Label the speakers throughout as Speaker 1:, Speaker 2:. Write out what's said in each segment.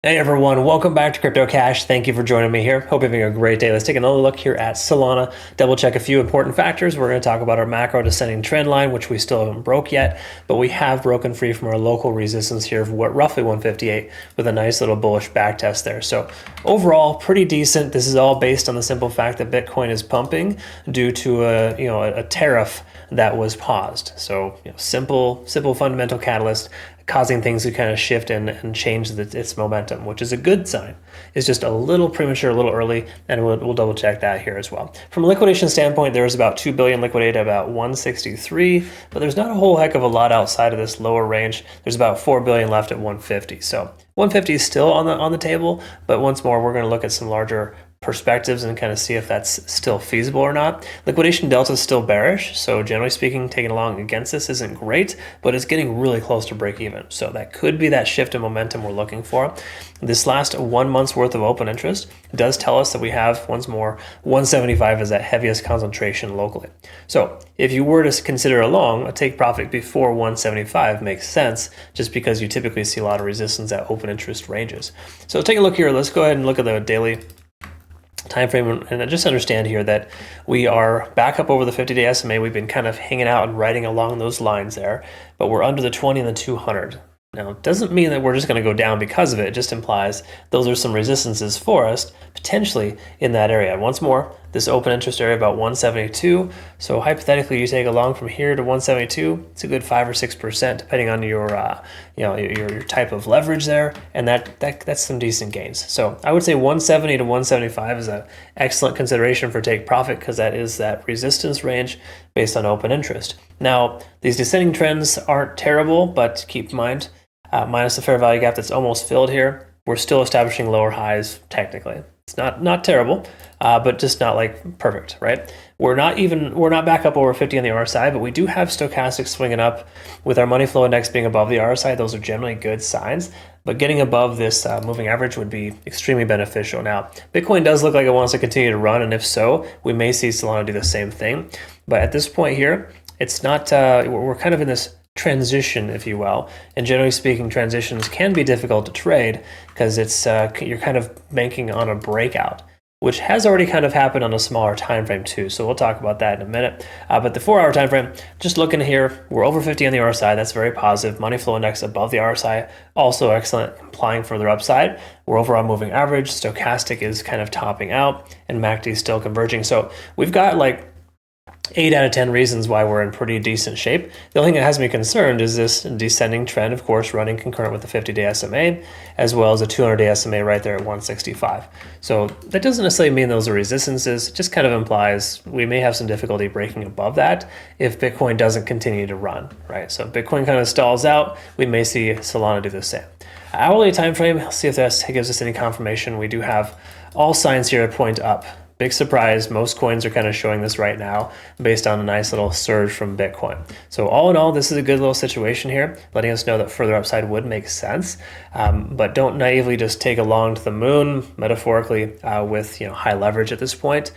Speaker 1: Hey everyone, welcome back to Crypto Cash. Thank you for joining me here. Hope you're having a great day. Let's take another look here at Solana, double check a few important factors. We're going to talk about our macro descending trend line, which we still haven't broke yet, but we have broken free from our local resistance here of what roughly 158 with a nice little bullish back test there. So overall, pretty decent. This is all based on the simple fact that Bitcoin is pumping due to a tariff that was paused. So simple fundamental catalyst causing things to kind of shift and change its momentum, which is a good sign. It's just a little premature, a little early, and we'll double check that here as well. From a liquidation standpoint, there was about 2 billion liquidated at about 163, but there's not a whole heck of a lot outside of this lower range. There's about 4 billion left at 150. So 150 is still on the table, but once more, we're going to look at some larger perspectives and kind of see if that's still feasible or not. Liquidation delta is still bearish, so generally speaking, taking along against this isn't great, but it's getting really close to break even. So that could be that shift in momentum we're looking for. This last 1 month's worth of open interest does tell us that we have, once more, 175 as that heaviest concentration locally. So if you were to consider a long, a take profit before 175 makes sense, just because you typically see a lot of resistance at open interest ranges. So take a look here. Let's go ahead and look at the daily time frame and just understand here that we are back up over the 50-day SMA. We've been kind of hanging out and riding along those lines there, but we're under the 20 and the 200. Now, it doesn't mean that we're just going to go down because of it. It just implies those are some resistances for us, potentially in that area. Once more, this open interest area about 172. So hypothetically, you take a long from here to 172. It's a good 5 or 6%, depending on your type of leverage there, and that's some decent gains. So I would say 170 to 175 is an excellent consideration for take profit, because that is that resistance range based on open interest. Now, these descending trends aren't terrible, but keep in mind, minus the fair value gap that's almost filled here, we're still establishing lower highs technically. It's not terrible, but just not like perfect, right? We're not back up over 50 on the RSI, but we do have stochastic swinging up with our money flow index being above the RSI. Those are generally good signs, but getting above this moving average would be extremely beneficial. Now, Bitcoin does look like it wants to continue to run, and if so, we may see Solana do the same thing. But at this point here, it's not, we're kind of in this transition, if you will, and generally speaking, transitions can be difficult to trade because it's you're kind of banking on a breakout, which has already kind of happened on a smaller time frame too. So we'll talk about that in a minute. But the 4-hour time frame, just looking here, we're over 50 on the RSI. That's very positive. Money flow index above the RSI, also excellent, implying further upside. We're over on moving average. Stochastic is kind of topping out, and MACD is still converging. So we've got like 8 out of 10 reasons why we're in pretty decent shape. The only thing that has me concerned is this descending trend, of course, running concurrent with the 50-day SMA, as well as a 200-day SMA right there at 165. So that doesn't necessarily mean those are resistances. It just kind of implies we may have some difficulty breaking above that if Bitcoin doesn't continue to run, right? So if Bitcoin kind of stalls out, we may see Solana do the same. Hourly time frame, see if that gives us any confirmation. We do have all signs here that point up. Big surprise, most coins are kind of showing this right now based on a nice little surge from Bitcoin. So all in all, this is a good little situation here, letting us know that further upside would make sense. But don't naively just take a long to the moon, metaphorically, with high leverage at this point.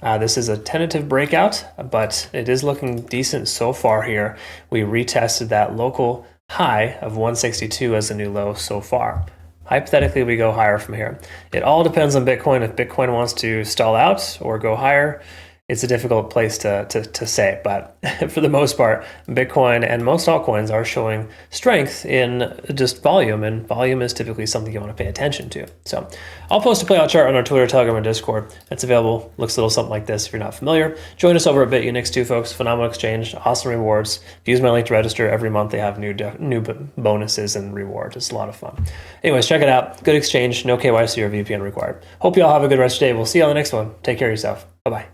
Speaker 1: This is a tentative breakout, but it is looking decent so far here. We retested that local high of 162 as a new low so far. Hypothetically, we go higher from here. It all depends on Bitcoin. If Bitcoin wants to stall out or go higher, it's a difficult place to say. But for the most part, Bitcoin and most altcoins are showing strength in just volume, and volume is typically something you want to pay attention to. So I'll post a playout chart on our Twitter, Telegram, and Discord. It's available. Looks a little something like this if you're not familiar. Join us over at Bitunix too, folks. Phenomenal exchange, awesome rewards. Use my link to register. Every month they have new bonuses and rewards. It's a lot of fun. Anyways, check it out. Good exchange. No KYC or VPN required. Hope you all have a good rest of your day. We'll see you on the next one. Take care of yourself. Bye-bye.